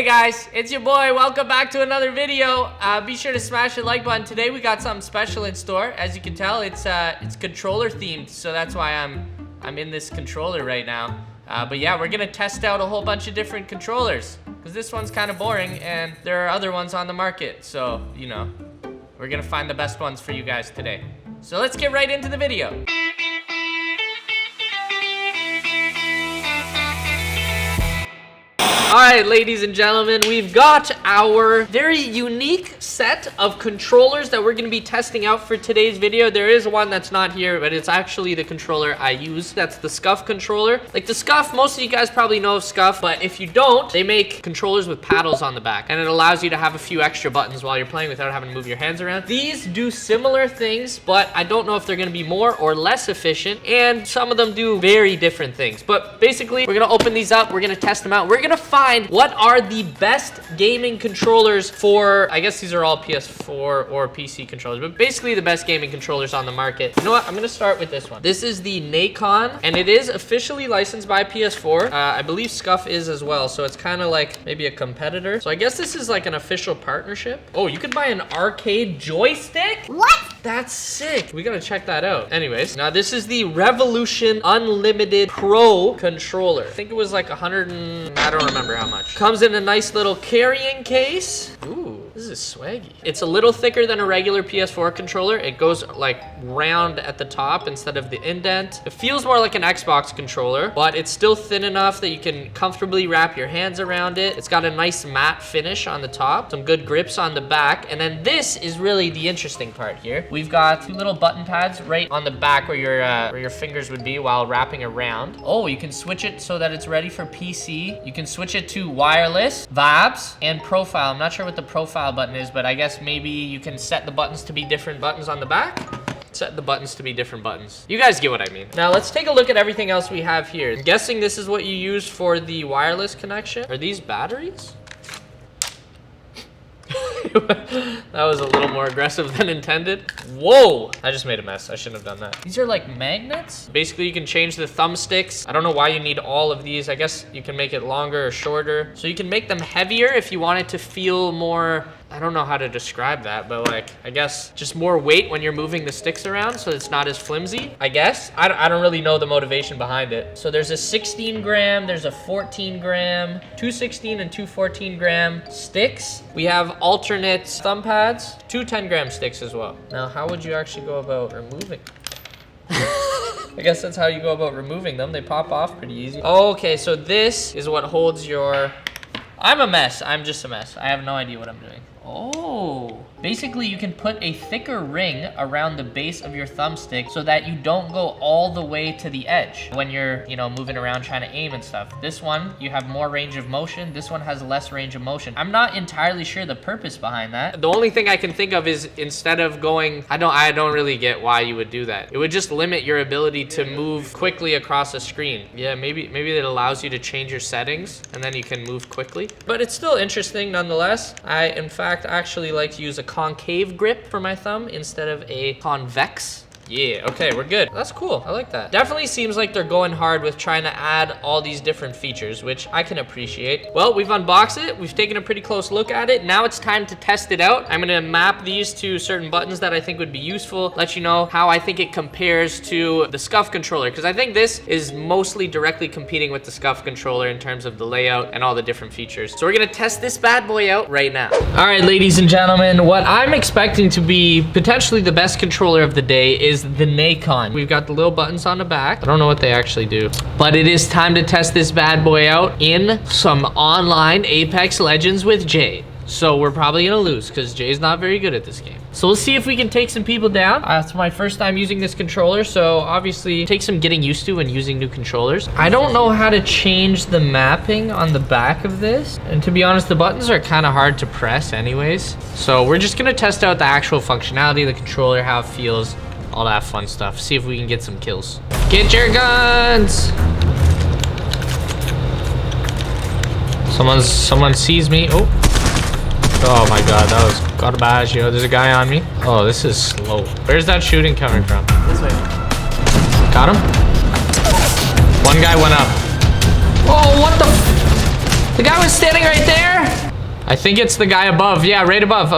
Hey guys, it's your boy. Welcome back to another video. Be sure to smash the like button. Today we got something special in store. As you can tell, it's controller themed, so that's why I'm in this controller right now. But yeah, we're gonna test out a whole bunch of different controllers because this one's kind of boring and there are other ones on the market. So, you know, we're gonna find the best ones for you guys today. So let's get right into the video. All right, ladies and gentlemen, we've got our very unique set of controllers that we're gonna be testing out for today's video. There is one that's not here, but it's actually the controller I use. That's the Scuff controller. Like the Scuff, most of you guys probably know of Scuff, but if you don't, they make controllers with paddles on the back, and it allows you to have a few extra buttons while you're playing without having to move your hands around. These do similar things, but I don't know if they're gonna be more or less efficient, and some of them do very different things. But basically, we're gonna open these up, we're gonna test them out, we're gonna find what are the best gaming controllers for, I guess these are all PS4 or PC controllers, but basically the best gaming controllers on the market. You know what, I'm gonna start with this one. This is the Nacon, and it is officially licensed by PS4. I believe Scuff is as well, so it's kind of like maybe a competitor. So I guess this is like an official partnership. Oh, you could buy an arcade joystick? What? That's sick. We gotta check that out. Anyways, now this is the Revolution Unlimited Pro controller. I think it was like 100 and I don't remember how much. Comes in a nice little carrying case. Ooh, this is swaggy. It's a little thicker than a regular PS4 controller. It goes like round at the top instead of the indent. It feels more like an Xbox controller, but it's still thin enough that you can comfortably wrap your hands around it. It's got a nice matte finish on the top, some good grips on the back, and then this is really the interesting part here. We've got two little button pads right on the back where your fingers would be while wrapping around. Oh, you can switch it so that it's ready for PC. You can switch it to wireless, VABs, and profile. I'm not sure what the profile button is, but I guess maybe you can set the buttons to be different buttons on the back. Set the buttons to be different buttons. You guys get what I mean. Now let's take a look at everything else we have here. I'm guessing this is what you use for the wireless connection. Are these batteries? That was a little more aggressive than intended. Whoa, I just made a mess. I shouldn't have done that. These are like magnets. Basically, you can change the thumbsticks. I don't know why you need all of these. I guess you can make it longer or shorter. So you can make them heavier if you want it to feel more, I don't know how to describe that, but like, I guess just more weight when you're moving the sticks around so it's not as flimsy, I guess. I don't really know the motivation behind it. So there's a 16 gram, there's a 14 gram, two 16 and two 14 gram sticks. We have alternate thumb pads, two 10 gram sticks as well. Now, how would you actually go about removing? I guess that's how you go about removing them. They pop off pretty easy. Okay, so this is what holds your... I'm a mess. I'm just a mess. I have no idea what I'm doing. Oh, basically you can put a thicker ring around the base of your thumbstick so that you don't go all the way to the edge when you're, you know, moving around trying to aim and stuff. This one, you have more range of motion. This one has less range of motion. I'm not entirely sure the purpose behind that. The only thing I can think of is instead of going, I don't really get why you would do that. It would just limit your ability to move quickly across a screen. Yeah, maybe it allows you to change your settings and then you can move quickly. But it's still interesting nonetheless. I, in fact, actually like to use a concave grip for my thumb instead of a convex. Yeah, okay, we're good. That's cool, I like that. Definitely seems like they're going hard with trying to add all these different features, which I can appreciate. Well, we've unboxed it. We've taken a pretty close look at it. Now it's time to test it out. I'm gonna map these to certain buttons that I think would be useful, let you know how I think it compares to the Scuff controller, because I think this is mostly directly competing with the Scuff controller in terms of the layout and all the different features. So we're gonna test this bad boy out right now. All right, ladies and gentlemen, what I'm expecting to be potentially the best controller of the day is the Nacon. We've got the little buttons on the back. I don't know what they actually do, but it is time to test this bad boy out in some online Apex Legends with Jay. So we're probably gonna lose because Jay's not very good at this game. So we'll see if we can take some people down. It's my first time using this controller, so obviously take some getting used to when using new controllers. I don't know how to change the mapping on the back of this. And to be honest, the buttons are kind of hard to press anyways. So we're just gonna test out the actual functionality of the controller, how it feels, all that fun stuff. See if we can get some kills. Get your guns! Someone sees me. Oh my god, that was garbage, yo. There's a guy on me. Oh, this is slow. Where's that shooting coming from? This way. Got him? One guy went up. Oh, what the f The guy was standing right there. I think it's the guy above. Yeah, right above.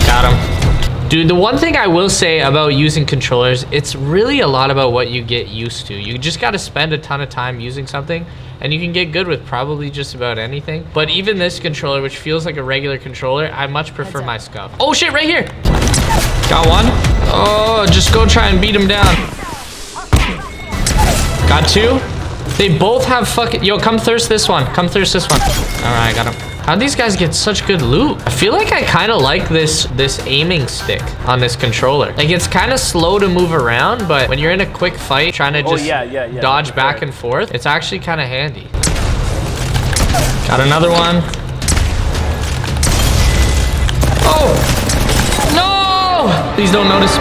Got him. Dude, the one thing I will say about using controllers, it's really a lot about what you get used to. You just got to spend a ton of time using something, and you can get good with probably just about anything. But even this controller, which feels like a regular controller, I much prefer my Scuff. Oh shit, right here. Got one. Oh, just go try and beat him down. Got two. They both have fucking... Yo, come thirst this one. All right, got him. How'd these guys get such good loot? I feel like I kind of like this aiming stick on this controller. Like, it's kind of slow to move around, but when you're in a quick fight trying to just dodge back and forth, it's actually kind of handy. Got another one. Oh! No! Please don't notice.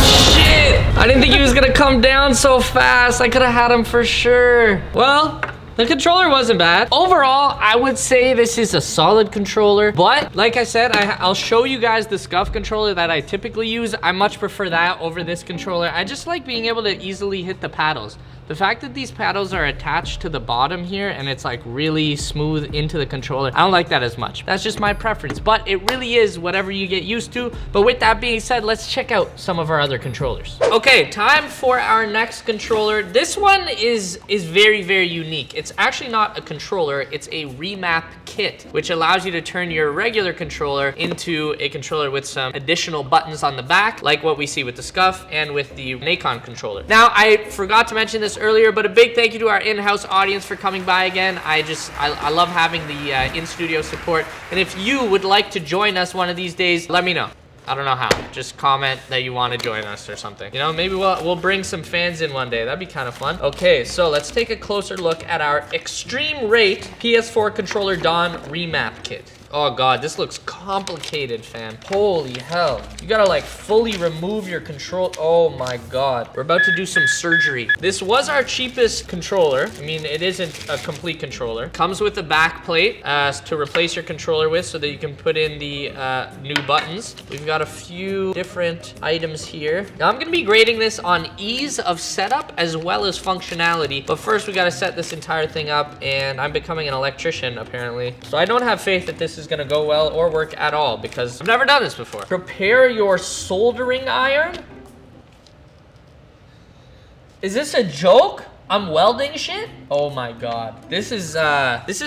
Shit! I didn't think he was gonna come down so fast. I could have had him for sure. Well, the controller wasn't bad. Overall, I would say this is a solid controller, but like I said, I'll show you guys the Scuff controller that I typically use. I much prefer that over this controller. I just like being able to easily hit the paddles. The fact that these paddles are attached to the bottom here and it's like really smooth into the controller, I don't like that as much. That's just my preference, but it really is whatever you get used to. But with that being said, let's check out some of our other controllers. Okay, time for our next controller. This one is very, very unique. It's actually not a controller, it's a Remap Kit, which allows you to turn your regular controller into a controller with some additional buttons on the back, like what we see with the Scuff and with the Nacon controller. Now, I forgot to mention this earlier, but a big thank you to our in-house audience for coming by again. I love having the in-studio support, and if you would like to join us one of these days, let me know. I don't know how. Just comment that you want to join us or something. You know, maybe we'll bring some fans in one day. That'd be kind of fun. Okay, so let's take a closer look at our Extreme Rate PS4 Controller Dawn Remap Kit. Oh God, this looks complicated, fam. Holy hell. You gotta like fully remove your control. Oh my God. We're about to do some surgery. This was our cheapest controller. I mean, it isn't a complete controller. Comes with a back plate to replace your controller with so that you can put in the new buttons. We've got a few different items here. Now I'm gonna be grading this on ease of setup as well as functionality. But first we gotta set this entire thing up, and I'm becoming an electrician apparently. So I don't have faith that this is gonna go well or work at all because I've never done this before. Prepare your soldering iron. Is this a joke? I'm welding shit? Oh my God. This is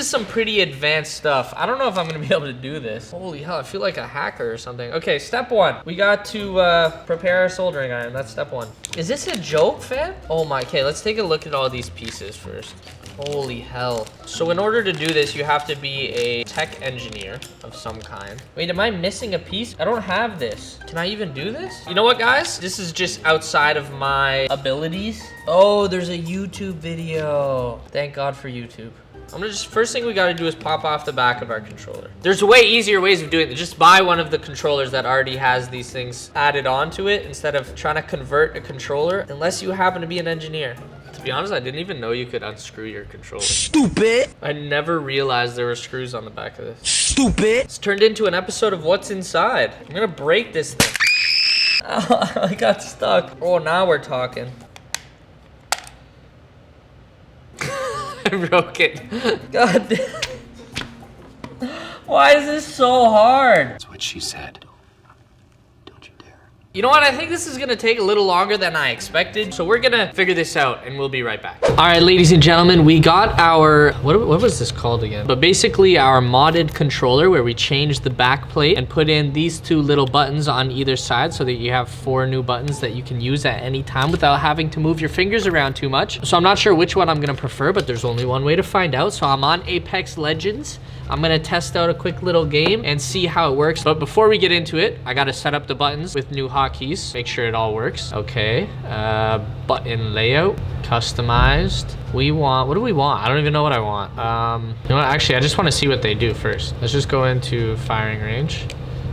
some pretty advanced stuff. I don't know if I'm gonna be able to do this. Holy hell, I feel like a hacker or something. Okay, step one. We got to prepare our soldering iron. That's step one. Is this a joke, fam? Oh my, okay, let's take a look at all these pieces first. Holy hell. So in order to do this, you have to be a tech engineer of some kind. Wait, am I missing a piece? I don't have this. Can I even do this? You know what, guys? This is just outside of my abilities. Oh, there's a YouTube video. Thank God for YouTube. First thing we gotta do is pop off the back of our controller. There's way easier ways of doing it. Just buy one of the controllers that already has these things added onto it instead of trying to convert a controller, unless you happen to be an engineer. To be honest, I didn't even know you could unscrew your controller. Stupid! I never realized there were screws on the back of this. Stupid! It's turned into an episode of What's Inside. I'm gonna break this thing. Oh, I got stuck. Oh, now we're talking. I broke it. God damn. Why is this so hard? That's what she said. You know what? I think this is gonna take a little longer than I expected. So we're gonna figure this out and we'll be right back. All right, ladies and gentlemen, we got our, what was this called again? But basically our modded controller where we changed the back plate and put in these two little buttons on either side so that you have 4 new buttons that you can use at any time without having to move your fingers around too much. So I'm not sure which one I'm gonna prefer, but there's only one way to find out. So I'm on Apex Legends. I'm gonna test out a quick little game and see how it works. But before we get into it, I gotta set up the buttons with new hotkeys, make sure it all works. Okay, button layout, customized. What do we want? I don't even know what I want. You know what, actually, I just wanna see what they do first. Let's just go into firing range.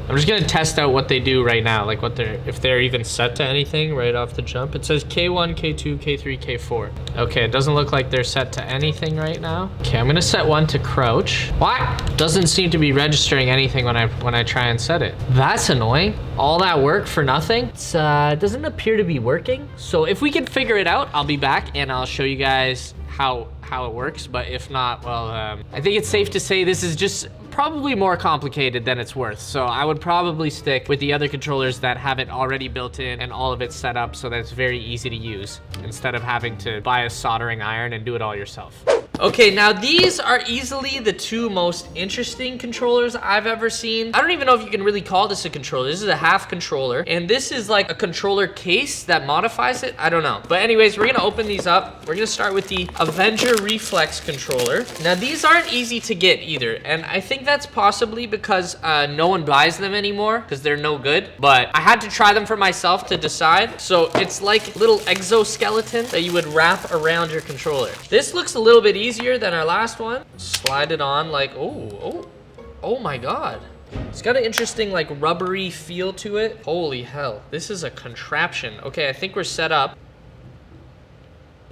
I'm just gonna test out what they do right now, like if they're even set to anything right off the jump. It says K1, K2, K3, K4. Okay, it doesn't look like they're set to anything right now. Okay, I'm gonna set one to crouch. What? Doesn't seem to be registering anything when I try and set it. That's annoying. All that work for nothing. It doesn't appear to be working. So if we can figure it out, I'll be back and I'll show you guys how it works, but if not, well, I think it's safe to say this is just probably more complicated than it's worth. So I would probably stick with the other controllers that have it already built in and all of it set up so that it's very easy to use instead of having to buy a soldering iron and do it all yourself. Okay, now these are easily the two most interesting controllers I've ever seen. I don't even know if you can really call this a controller. This is a half controller, and this is like a controller case that modifies it. I don't know. But anyways, we're gonna open these up. We're gonna start with the Avenger Reflex controller. Now these aren't easy to get either, and I think that's possibly because no one buys them anymore because they're no good. But I had to try them for myself to decide. So it's like a little exoskeleton that you would wrap around your controller. This looks a little bit easier than our last one. Slide it on like, oh my God. It's got an interesting like rubbery feel to it. Holy hell, this is a contraption. Okay, I think we're set up.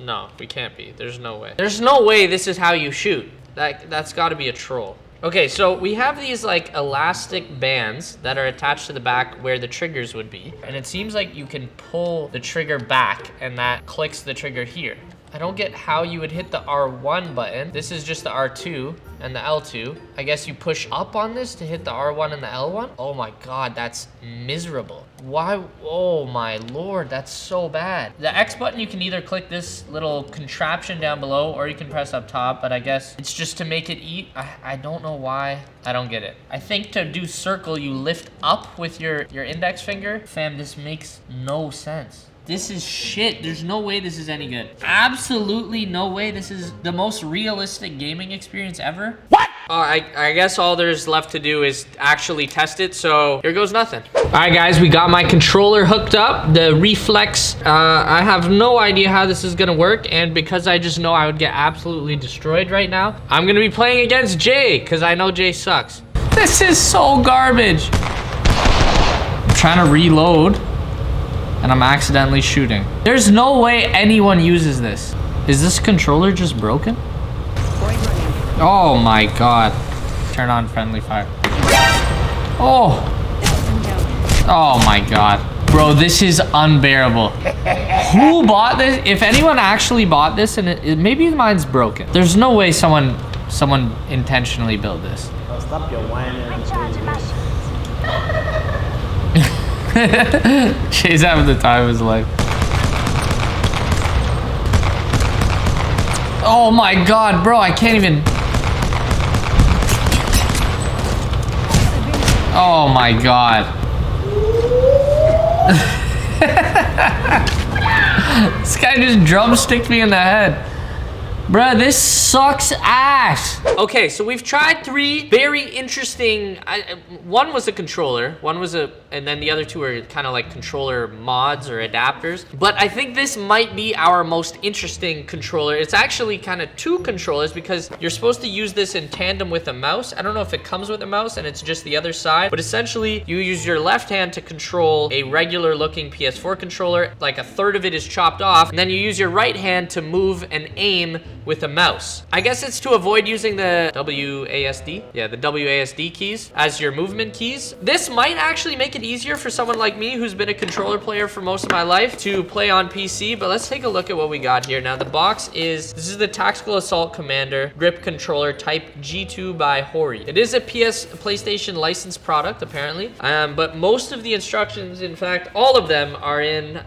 No, we can't be. There's no way. There's no way this is how you shoot. That's gotta be a troll. Okay, so we have these like elastic bands that are attached to the back where the triggers would be. And it seems like you can pull the trigger back and that clicks the trigger here. I don't get how you would hit the R1 button. This is just the R2 and the L2. I guess you push up on this to hit the R1 and the L1. Oh my God, that's miserable. Why? Oh my Lord, that's so bad. The X button, you can either click this little contraption down below or you can press up top, but I guess it's just to make it eat. I don't know why. I don't get it. I think to do circle, you lift up with your index finger. Fam, this makes no sense. This is shit. There's no way this is any good. Absolutely no way this is the most realistic gaming experience ever. What? I guess all there's left to do is actually test it, so here goes nothing. All right, guys, we got my controller hooked up, the Reflex. I have no idea how this is gonna work, and because I just know I would get absolutely destroyed right now, I'm gonna be playing against Jay, because I know Jay sucks. This is so garbage. I'm trying to reload. And I'm accidentally shooting. There's no way anyone uses this. Is this controller just broken? Oh my God. Turn on friendly fire. Oh. Oh my God. Bro, this is unbearable. Who bought this? If anyone actually bought this, and maybe mine's broken. There's no way someone intentionally built this. Oh, stop your whining and craziness. Jay's having the time of his life. Oh my God, bro, I can't even. Oh my God. This guy just drumsticked me in the head. Bruh, this sucks ass. Okay, so we've tried 3 very interesting, one was a controller, and then the other 2 are kind of like controller mods or adapters. But I think this might be our most interesting controller. It's actually kind of 2 controllers because you're supposed to use this in tandem with a mouse. I don't know if it comes with a mouse and it's just the other side, but essentially you use your left hand to control a regular looking PS4 controller, like a third of it is chopped off, and then you use your right hand to move and aim with a mouse. I guess it's to avoid using the WASD. Yeah, the WASD keys as your movement keys. This might actually make it easier for someone like me who's been a controller player for most of my life to play on PC, but let's take a look at what we got here. Now the box this is the Tactical Assault Commander grip controller type G2 by Hori. It is a PlayStation licensed product apparently, but most of the instructions, in fact, all of them are in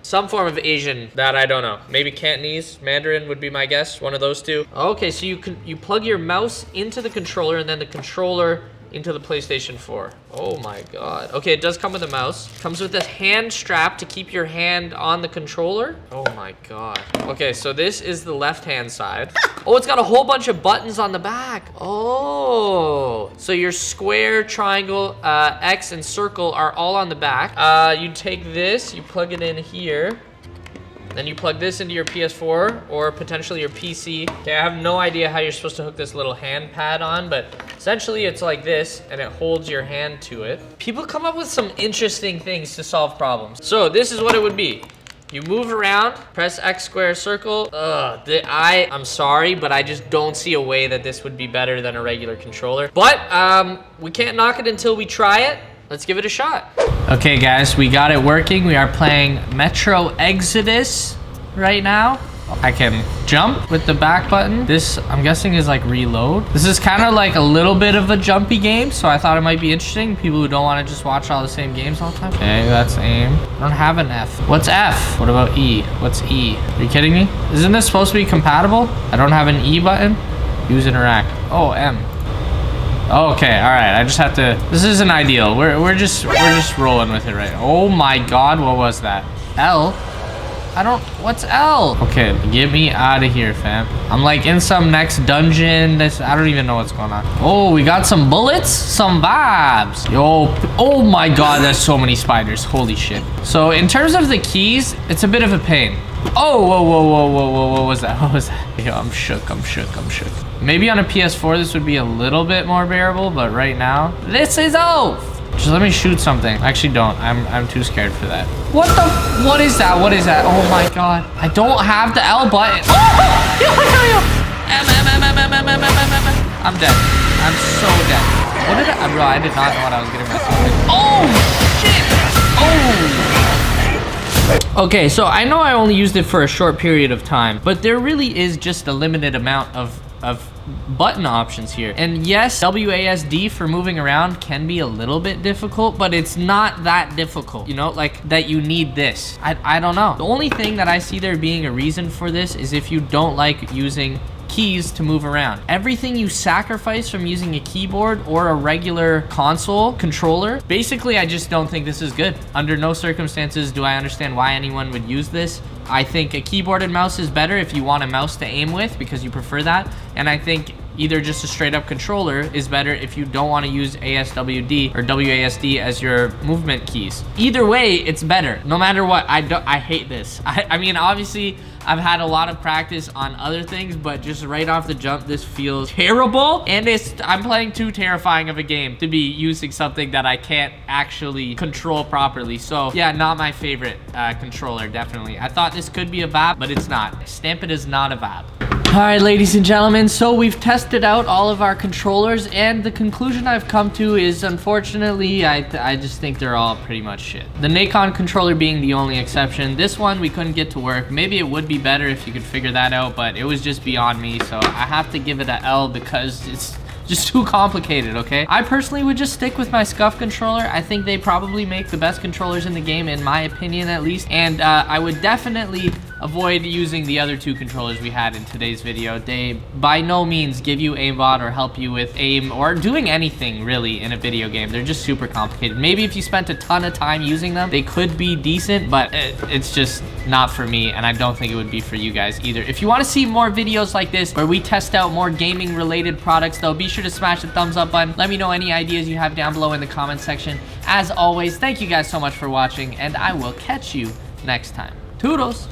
some form of Asian that I don't know. Maybe Cantonese, Mandarin would be my guess, one of those 2. Okay, so you plug your mouse into the controller and then the controller into the PlayStation 4. Oh my God. Okay, it does come with a mouse. Comes with a hand strap to keep your hand on the controller. Oh my God. Okay, so this is the left-hand side. Oh, it's got a whole bunch of buttons on the back. Oh, so your square, triangle, X, and circle are all on the back. You take this, you plug it in here. Then you plug this into your PS4 or potentially your PC. Okay, I have no idea how you're supposed to hook this little hand pad on, but essentially it's like this and it holds your hand to it. People come up with some interesting things to solve problems. So this is what it would be. You move around, press X, square, circle. I'm sorry, but I just don't see a way that this would be better than a regular controller. But we can't knock it until we try it. Let's give it a shot. Okay, guys, we got it working. We are playing Metro Exodus right now. I can jump with the back button. This, I'm guessing, is like reload. This is kind of like a little bit of a jumpy game, so I thought it might be interesting. People who don't want to just watch all the same games all the time. Okay, that's aim. I don't have an F. What's F? What about E? What's E? Are you kidding me? Isn't this supposed to be compatible? I don't have an E button. Use interact. Oh, M. Okay, all right. I just have to. This isn't ideal. We're just rolling with it, right? Oh my God, what was that? L. I don't. What's L? Okay, get me out of here, fam. I'm like in some next dungeon. I don't even know what's going on. Oh, we got some bullets, some vibes. Yo, oh my God, there's so many spiders. Holy shit. So in terms of the keys, it's a bit of a pain. Oh, whoa, whoa, whoa, whoa, whoa, what was that? What was that? Yo, I'm shook. Maybe on a PS4, this would be a little bit more bearable, but right now, this is off. Just let me shoot something. Actually, don't. I'm too scared for that. What is that? What is that? Oh my God. I don't have the L button. Oh! Yo. I'm dead. I'm so dead. What did bro, I did not know what I was getting myself in. Oh, shit. Oh. Okay, so I know I only used it for a short period of time, but there really is just a limited amount of button options here. And yes, WASD for moving around can be a little bit difficult, but it's not that difficult, you know, like that you need this. I don't know. The only thing that I see there being a reason for this is if you don't like using keys to move around. Everything you sacrifice from using a keyboard or a regular console controller, basically I just don't think this is good. Under no circumstances do I understand why anyone would use this. I think a keyboard and mouse is better if you want a mouse to aim with because you prefer that. And I think either just a straight up controller is better if you don't want to use ASWD or WASD as your movement keys. Either way, it's better. No matter what, I hate this. I mean, obviously, I've had a lot of practice on other things, but just right off the jump, this feels terrible. And I'm playing too terrifying of a game to be using something that I can't actually control properly. So yeah, not my favorite controller, definitely. I thought this could be a VAP, but it's not. Stamp it is not a VAP. All right, ladies and gentlemen, so we've tested out all of our controllers, and the conclusion I've come to is, unfortunately, I just think they're all pretty much shit. The Nacon controller being the only exception. This one we couldn't get to work. Maybe it would be better if you could figure that out, but it was just beyond me, so I have to give it an L because it's just too complicated, okay? I personally would just stick with my Scuff controller. I think they probably make the best controllers in the game, in my opinion at least, and I would definitely avoid using the other two controllers we had in today's video. They by no means give you aimbot or help you with aim or doing anything really in a video game. They're just super complicated. Maybe if you spent a ton of time using them, they could be decent, but it's just not for me, and I don't think it would be for you guys either. If you want to see more videos like this where we test out more gaming related products, though, be sure to smash the thumbs up button. Let me know any ideas you have down below in the comment section. As always, thank you guys so much for watching, and I will catch you next time. Toodles!